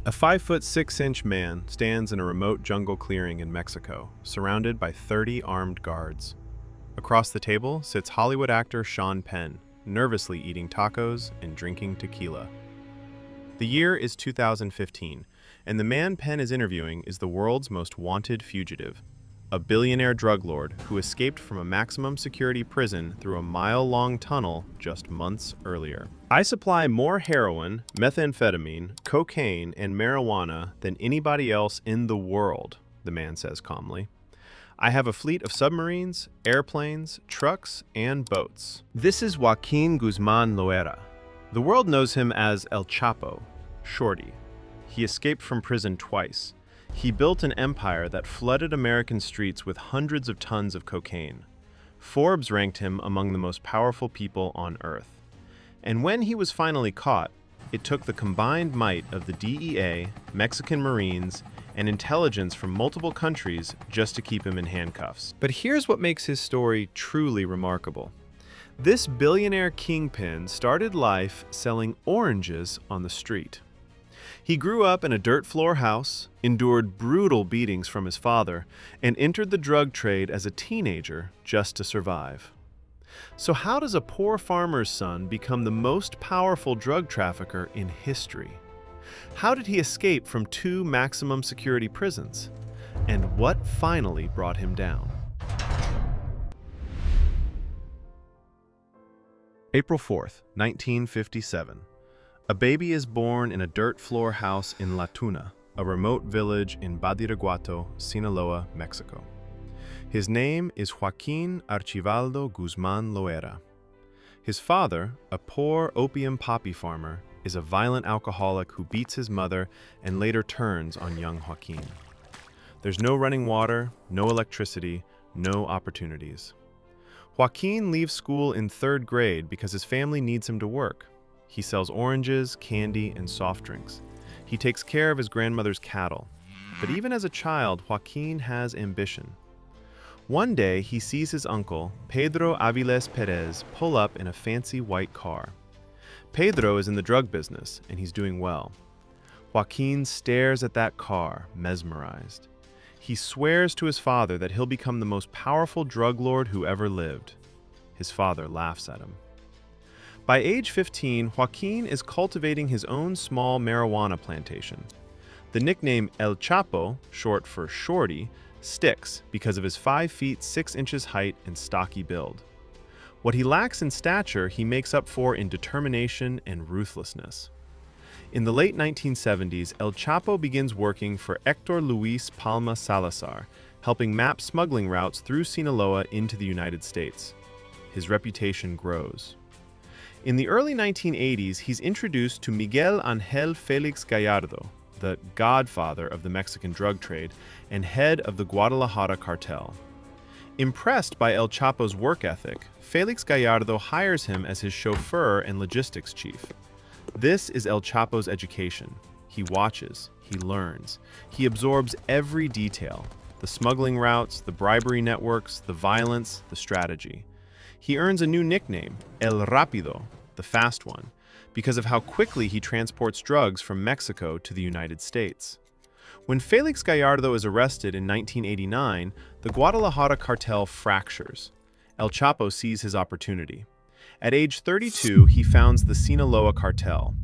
A 5'6" man stands in a remote jungle clearing in Mexico, surrounded by 30 armed guards. Across the table sits Hollywood actor Sean Penn, nervously eating tacos and drinking tequila. The year is 2015, and the man Penn is interviewing is the world's most wanted fugitive, a billionaire drug lord who escaped from a maximum security prison through a mile-long tunnel just months earlier. "I supply more heroin, methamphetamine, cocaine, and marijuana than anybody else in the world," the man says calmly. "I have a fleet of submarines, airplanes, trucks, and boats." This is Joaquin Guzman Loera. The world knows him as El Chapo, Shorty. He escaped from prison twice. He built an empire that flooded American streets with hundreds of tons of cocaine. Forbes ranked him among the most powerful people on Earth. And when he was finally caught, it took the combined might of the DEA, Mexican Marines, and intelligence from multiple countries just to keep him in handcuffs. But here's what makes his story truly remarkable. This billionaire kingpin started life selling oranges on the street. He grew up in a dirt floor house, endured brutal beatings from his father, and entered the drug trade as a teenager just to survive. So how does a poor farmer's son become the most powerful drug trafficker in history? How did he escape from 2 maximum security prisons? And what finally brought him down? April 4th, 1957. A baby is born in a dirt floor house in La Tuna, a remote village in Badiraguato, Sinaloa, Mexico. His name is Joaquin Archibaldo Guzman Loera. His father, a poor opium poppy farmer, is a violent alcoholic who beats his mother and later turns on young Joaquin. There's no running water, no electricity, no opportunities. Joaquin leaves school in 3rd grade because his family needs him to work. He sells oranges, candy, and soft drinks. He takes care of his grandmother's cattle. But even as a child, Joaquin has ambition. One day, he sees his uncle, Pedro Aviles Perez, pull up in a fancy white car. Pedro is in the drug business, and he's doing well. Joaquin stares at that car, mesmerized. He swears to his father that he'll become the most powerful drug lord who ever lived. His father laughs at him. By age 15, Joaquin is cultivating his own small marijuana plantation. The nickname El Chapo, short for Shorty, sticks because of his 5 feet 6 inches height and stocky build. What he lacks in stature, he makes up for in determination and ruthlessness. In the late 1970s, El Chapo begins working for Héctor Luis Palma Salazar, helping map smuggling routes through Sinaloa into the United States. His reputation grows. In the early 1980s, he's introduced to Miguel Ángel Félix Gallardo, the godfather of the Mexican drug trade and head of the Guadalajara Cartel. Impressed by El Chapo's work ethic, Félix Gallardo hires him as his chauffeur and logistics chief. This is El Chapo's education. He watches, he learns, he absorbs every detail: the smuggling routes, the bribery networks, the violence, the strategy. He earns a new nickname, El Rápido, the fast one, because of how quickly he transports drugs from Mexico to the United States. When Félix Gallardo is arrested in 1989, the Guadalajara cartel fractures. El Chapo sees his opportunity. At age 32, he founds the Sinaloa Cartel.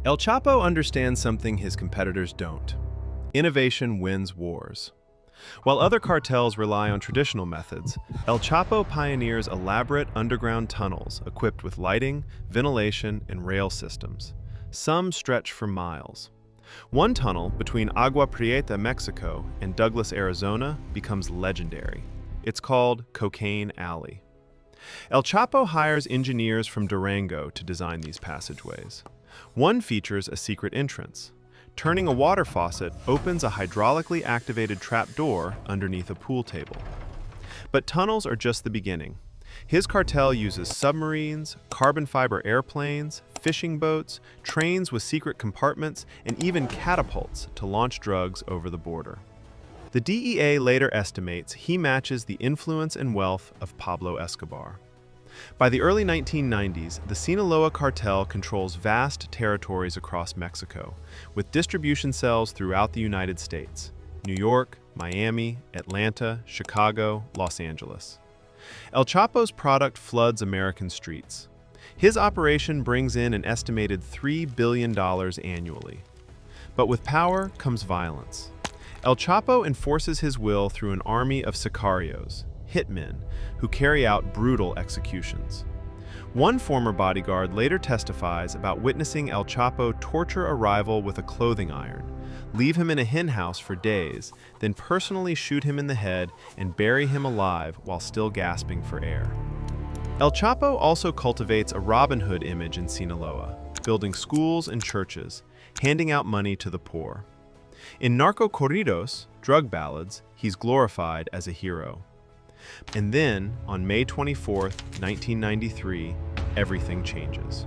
El Chapo understands something his competitors don't. Innovation wins wars. While other cartels rely on traditional methods, El Chapo pioneers elaborate underground tunnels equipped with lighting, ventilation, and rail systems. Some stretch for miles. One tunnel between Agua Prieta, Mexico, and Douglas, Arizona, becomes legendary. It's called Cocaine Alley. El Chapo hires engineers from Durango to design these passageways. One features a secret entrance. Turning a water faucet opens a hydraulically activated trapdoor underneath a pool table. But tunnels are just the beginning. His cartel uses submarines, carbon fiber airplanes, fishing boats, trains with secret compartments, and even catapults to launch drugs over the border. The DEA later estimates he matches the influence and wealth of Pablo Escobar. By the early 1990s, the Sinaloa Cartel controls vast territories across Mexico, with distribution cells throughout the United States: New York, Miami, Atlanta, Chicago, Los Angeles. El Chapo's product floods American streets. His operation brings in an estimated $3 billion annually. But with power comes violence. El Chapo enforces his will through an army of sicarios, hitmen, who carry out brutal executions. One former bodyguard later testifies about witnessing El Chapo torture a rival with a clothing iron, leave him in a henhouse for days, then personally shoot him in the head and bury him alive while still gasping for air. El Chapo also cultivates a Robin Hood image in Sinaloa, building schools and churches, handing out money to the poor. In narco corridos, drug ballads, he's glorified as a hero. And then, on May 24, 1993, everything changes.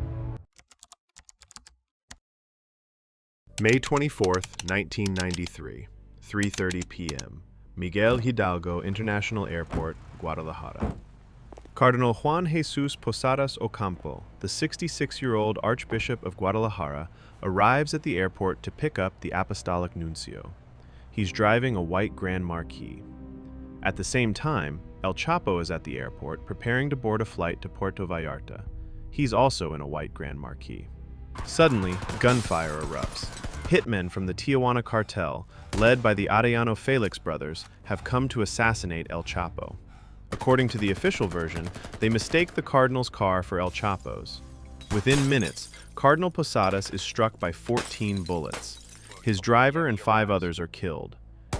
May 24, 1993, 3:30 p.m., Miguel Hidalgo International Airport, Guadalajara. Cardinal Juan Jesus Posadas Ocampo, the 66-year-old Archbishop of Guadalajara, arrives at the airport to pick up the Apostolic Nuncio. He's driving a white Grand Marquis. At the same time, El Chapo is at the airport preparing to board a flight to Puerto Vallarta. He's also in a white Grand Marquis. Suddenly, gunfire erupts. Hitmen from the Tijuana cartel, led by the Arellano Felix brothers, have come to assassinate El Chapo. According to the official version, they mistake the Cardinal's car for El Chapo's. Within minutes, Cardinal Posadas is struck by 14 bullets. His driver and 5 others are killed.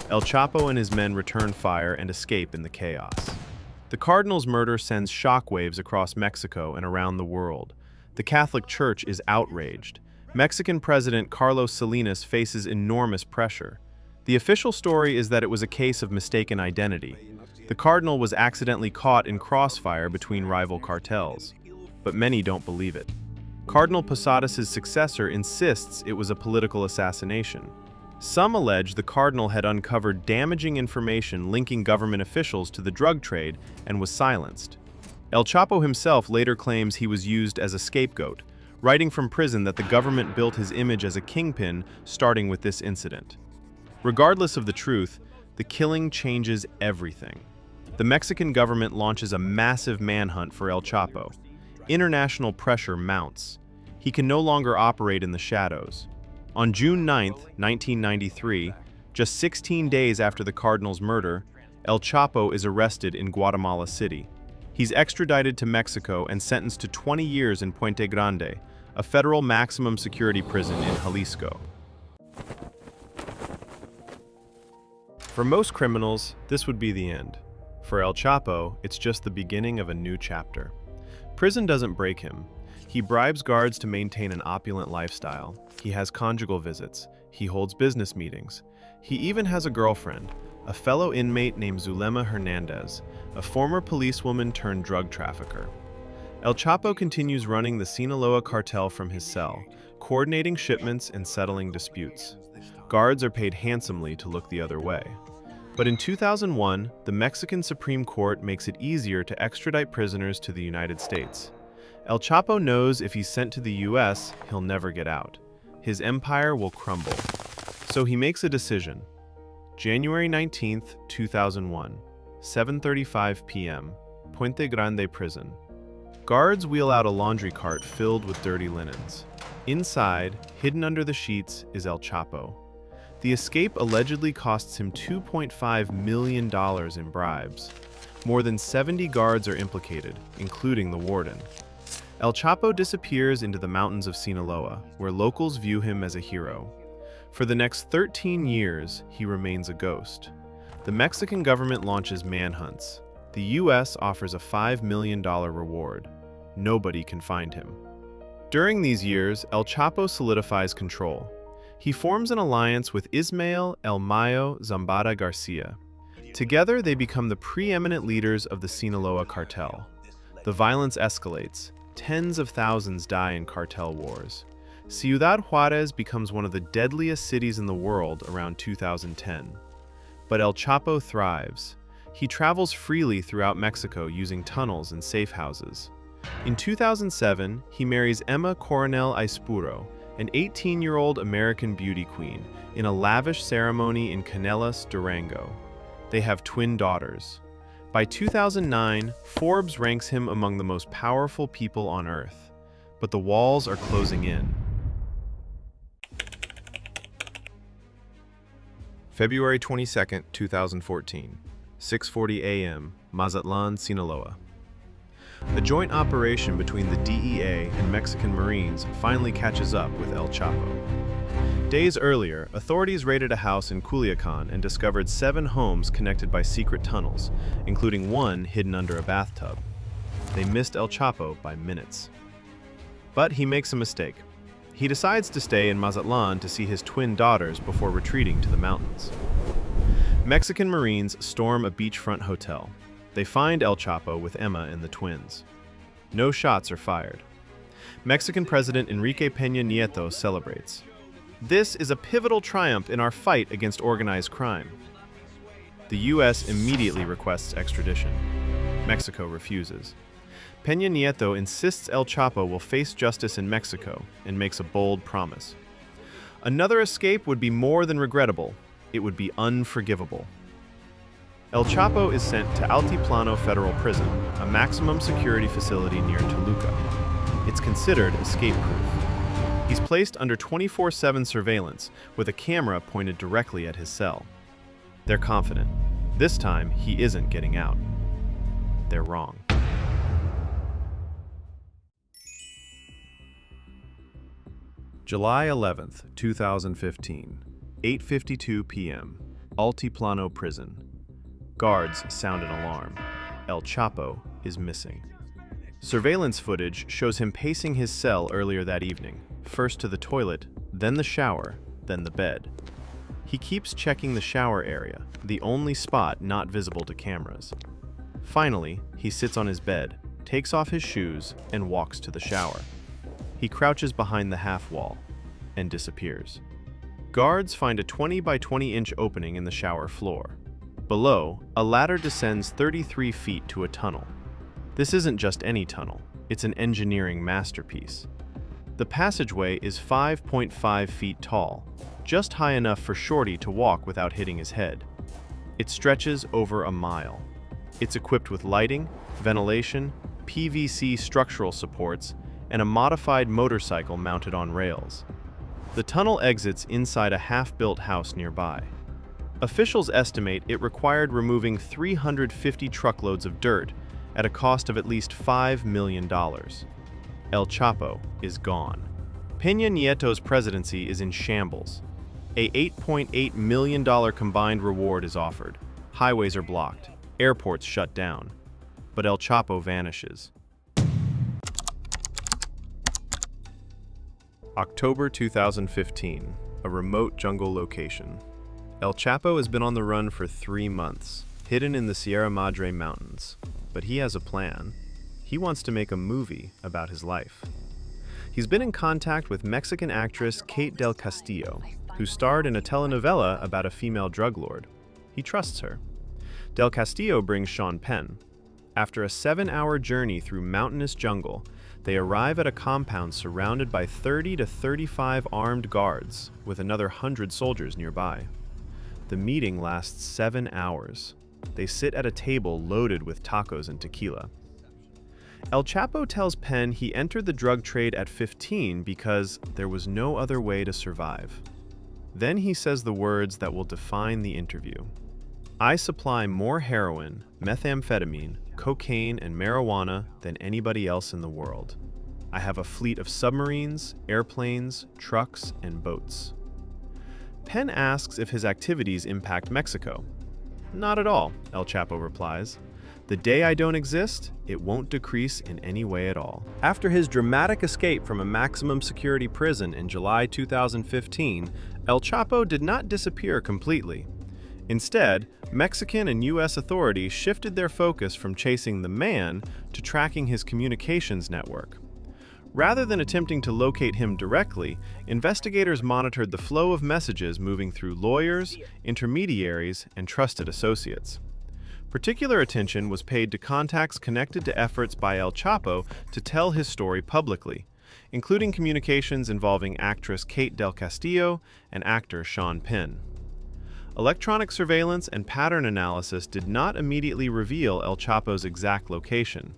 El Chapo and his men return fire and escape in the chaos. The Cardinal's murder sends shockwaves across Mexico and around the world. The Catholic Church is outraged. Mexican President Carlos Salinas faces enormous pressure. The official story is that it was a case of mistaken identity. The Cardinal was accidentally caught in crossfire between rival cartels, but many don't believe it. Cardinal Posadas' successor insists it was a political assassination. Some allege the Cardinal had uncovered damaging information linking government officials to the drug trade and was silenced. El Chapo himself later claims he was used as a scapegoat, writing from prison that the government built his image as a kingpin, starting with this incident. Regardless of the truth, the killing changes everything. The Mexican government launches a massive manhunt for El Chapo. International pressure mounts. He can no longer operate in the shadows. On June 9, 1993, just 16 days after the Cardinal's murder, El Chapo is arrested in Guatemala City. He's extradited to Mexico and sentenced to 20 years in Puente Grande, a federal maximum security prison in Jalisco. For most criminals, this would be the end. For El Chapo, it's just the beginning of a new chapter. Prison doesn't break him. He bribes guards to maintain an opulent lifestyle. He has conjugal visits. He holds business meetings. He even has a girlfriend, a fellow inmate named Zulema Hernandez, a former policewoman turned drug trafficker. El Chapo continues running the Sinaloa Cartel from his cell, coordinating shipments and settling disputes. Guards are paid handsomely to look the other way. But in 2001, the Mexican Supreme Court makes it easier to extradite prisoners to the United States. El Chapo knows if he's sent to the US, he'll never get out. His empire will crumble. So he makes a decision. January 19, 2001, 7:35 p.m., Puente Grande Prison. Guards wheel out a laundry cart filled with dirty linens. Inside, hidden under the sheets, is El Chapo. The escape allegedly costs him $2.5 million in bribes. More than 70 guards are implicated, including the warden. El Chapo disappears into the mountains of Sinaloa, where locals view him as a hero. For the next 13 years, he remains a ghost. The Mexican government launches manhunts. The US offers a $5 million reward. Nobody can find him. During these years, El Chapo solidifies control. He forms an alliance with Ismael El Mayo Zambada Garcia. Together, they become the preeminent leaders of the Sinaloa Cartel. The violence escalates. Tens of thousands die in cartel wars. Ciudad Juarez becomes one of the deadliest cities in the world around 2010. But El Chapo thrives. He travels freely throughout Mexico using tunnels and safe houses. In 2007, he marries Emma Coronel Aispuro, an 18-year-old American beauty queen, in a lavish ceremony in Canelas, Durango. They have twin daughters. By 2009, Forbes ranks him among the most powerful people on Earth. But the walls are closing in. February 22, 2014, 6:40 a.m., Mazatlan, Sinaloa. A joint operation between the DEA and Mexican Marines finally catches up with El Chapo. Days earlier, authorities raided a house in Culiacan and discovered 7 homes connected by secret tunnels, including one hidden under a bathtub. They missed El Chapo by minutes. But he makes a mistake. He decides to stay in Mazatlan to see his twin daughters before retreating to the mountains. Mexican Marines storm a beachfront hotel. They find El Chapo with Emma and the twins. No shots are fired. Mexican President Enrique Peña Nieto celebrates. This is a pivotal triumph in our fight against organized crime. The U.S. immediately requests extradition. Mexico refuses. Peña Nieto insists El Chapo will face justice in Mexico and makes a bold promise. Another escape would be more than regrettable. It would be unforgivable. El Chapo is sent to Altiplano Federal Prison, a maximum security facility near Toluca. It's considered escape-proof. He's placed under 24/7 surveillance with a camera pointed directly at his cell. They're confident. This time, he isn't getting out. They're wrong. July 11th, 2015, 8:52 p.m., Altiplano Prison. Guards sound an alarm. El Chapo is missing. Surveillance footage shows him pacing his cell earlier that evening, first to the toilet, then the shower, then the bed. He keeps checking the shower area, the only spot not visible to cameras. Finally, he sits on his bed, takes off his shoes, and walks to the shower. He crouches behind the half wall and disappears. Guards find a 20 by 20 inch opening in the shower floor. Below, a ladder descends 33 feet to a tunnel. This isn't just any tunnel, it's an engineering masterpiece. The passageway is 5.5 feet tall, just high enough for Shorty to walk without hitting his head. It stretches over a mile. It's equipped with lighting, ventilation, PVC structural supports, and a modified motorcycle mounted on rails. The tunnel exits inside a half-built house nearby. Officials estimate it required removing 350 truckloads of dirt at a cost of at least $5 million. El Chapo is gone. Peña Nieto's presidency is in shambles. A $8.8 million combined reward is offered. Highways are blocked. Airports shut down. But El Chapo vanishes. October 2015, a remote jungle location. El Chapo has been on the run for 3 months, hidden in the Sierra Madre Mountains. But he has a plan. He wants to make a movie about his life. He's been in contact with Mexican actress Kate del Castillo, who starred in a telenovela about a female drug lord. He trusts her. Del Castillo brings Sean Penn. After a 7-hour journey through mountainous jungle, they arrive at a compound surrounded by 30 to 35 armed guards, with another 100 soldiers nearby. The meeting lasts 7 hours. They sit at a table loaded with tacos and tequila. El Chapo tells Penn he entered the drug trade at 15 because there was no other way to survive. Then he says the words that will define the interview. I supply more heroin, methamphetamine, cocaine, and marijuana than anybody else in the world. I have a fleet of submarines, airplanes, trucks, and boats. Penn asks if his activities impact Mexico. Not at all, El Chapo replies. The day I don't exist, it won't decrease in any way at all. After his dramatic escape from a maximum security prison in July 2015, El Chapo did not disappear completely. Instead, Mexican and U.S. authorities shifted their focus from chasing the man to tracking his communications network. Rather than attempting to locate him directly, investigators monitored the flow of messages moving through lawyers, intermediaries, and trusted associates. Particular attention was paid to contacts connected to efforts by El Chapo to tell his story publicly, including communications involving actress Kate Del Castillo and actor Sean Penn. Electronic surveillance and pattern analysis did not immediately reveal El Chapo's exact location.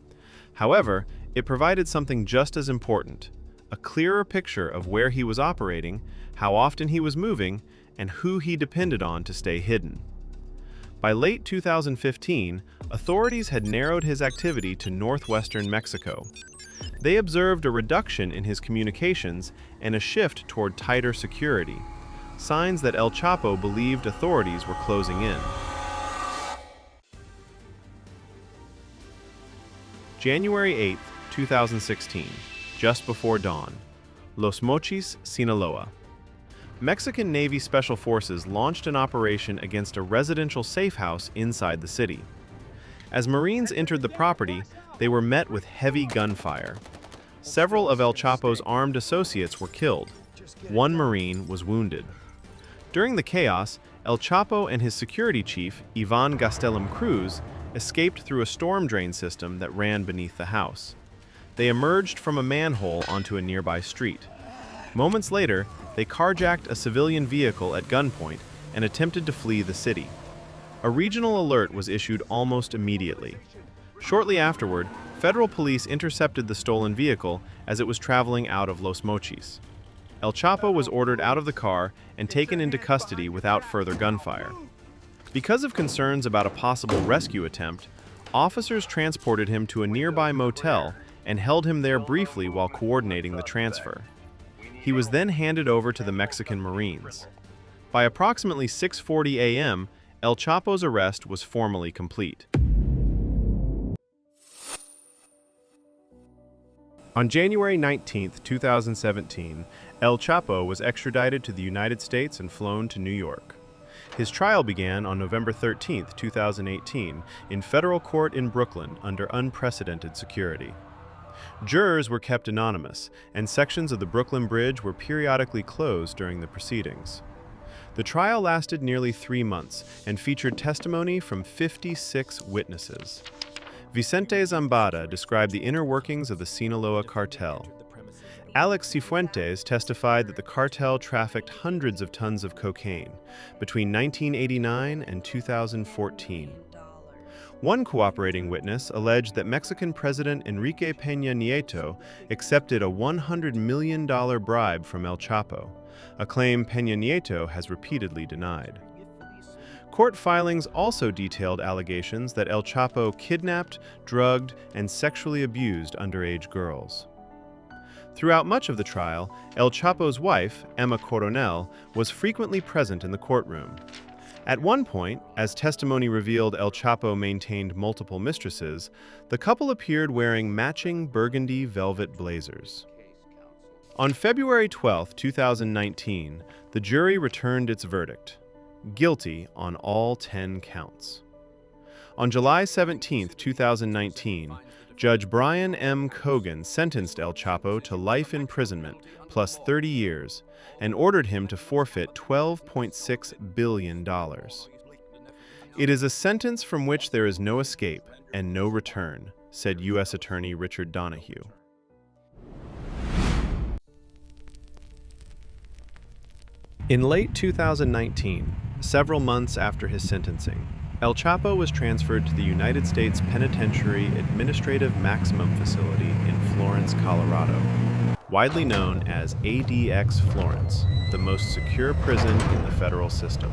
However, it provided something just as important: a clearer picture of where he was operating, how often he was moving, and who he depended on to stay hidden. By late 2015, authorities had narrowed his activity to northwestern Mexico. They observed a reduction in his communications and a shift toward tighter security, signs that El Chapo believed authorities were closing in. January 8, 2016, just before dawn. Los Mochis, Sinaloa. Mexican Navy Special Forces launched an operation against a residential safe house inside the city. As Marines entered the property, they were met with heavy gunfire. Several of El Chapo's armed associates were killed. One Marine was wounded. During the chaos, El Chapo and his security chief, Ivan Gastelum Cruz, escaped through a storm drain system that ran beneath the house. They emerged from a manhole onto a nearby street. Moments later, they carjacked a civilian vehicle at gunpoint and attempted to flee the city. A regional alert was issued almost immediately. Shortly afterward, federal police intercepted the stolen vehicle as it was traveling out of Los Mochis. El Chapo was ordered out of the car and taken into custody without further gunfire. Because of concerns about a possible rescue attempt, officers transported him to a nearby motel and held him there briefly while coordinating the transfer. He was then handed over to the Mexican Marines. By approximately 6:40 a.m., El Chapo's arrest was formally complete. On January 19, 2017, El Chapo was extradited to the United States and flown to New York. His trial began on November 13, 2018, in federal court in Brooklyn under unprecedented security. Jurors were kept anonymous, and sections of the Brooklyn Bridge were periodically closed during the proceedings. The trial lasted nearly 3 months and featured testimony from 56 witnesses. Vicente Zambada described the inner workings of the Sinaloa Cartel. Alex Cifuentes testified that the cartel trafficked hundreds of tons of cocaine between 1989 and 2014. One cooperating witness alleged that Mexican President Enrique Peña Nieto accepted a $100 million bribe from El Chapo, a claim Peña Nieto has repeatedly denied. Court filings also detailed allegations that El Chapo kidnapped, drugged, and sexually abused underage girls. Throughout much of the trial, El Chapo's wife, Emma Coronel, was frequently present in the courtroom. At one point, as testimony revealed El Chapo maintained multiple mistresses, the couple appeared wearing matching burgundy velvet blazers. On February 12, 2019, the jury returned its verdict: guilty on all 10 counts. On July 17, 2019, Judge Brian M. Cogan sentenced El Chapo to life imprisonment plus 30 years and ordered him to forfeit $12.6 billion. It is a sentence from which there is no escape and no return, said U.S. Attorney Richard Donahue. In late 2019, several months after his sentencing, El Chapo was transferred to the United States Penitentiary Administrative Maximum Facility in Florence, Colorado, widely known as ADX Florence, the most secure prison in the federal system.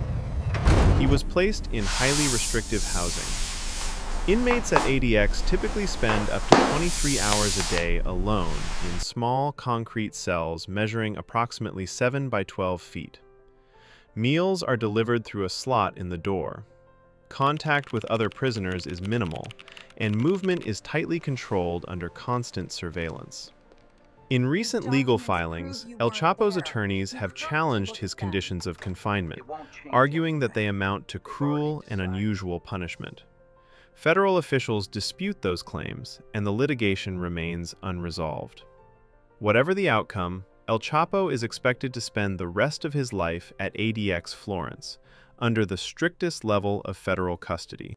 He was placed in highly restrictive housing. Inmates at ADX typically spend up to 23 hours a day alone in small concrete cells measuring approximately 7 by 12 feet. Meals are delivered through a slot in the door. Contact with other prisoners is minimal, and movement is tightly controlled under constant surveillance. In recent legal filings, El Chapo's attorneys have challenged his conditions of confinement, arguing that they amount to cruel and unusual punishment. Federal officials dispute those claims, and the litigation remains unresolved. Whatever the outcome, El Chapo is expected to spend the rest of his life at ADX Florence, under the strictest level of federal custody.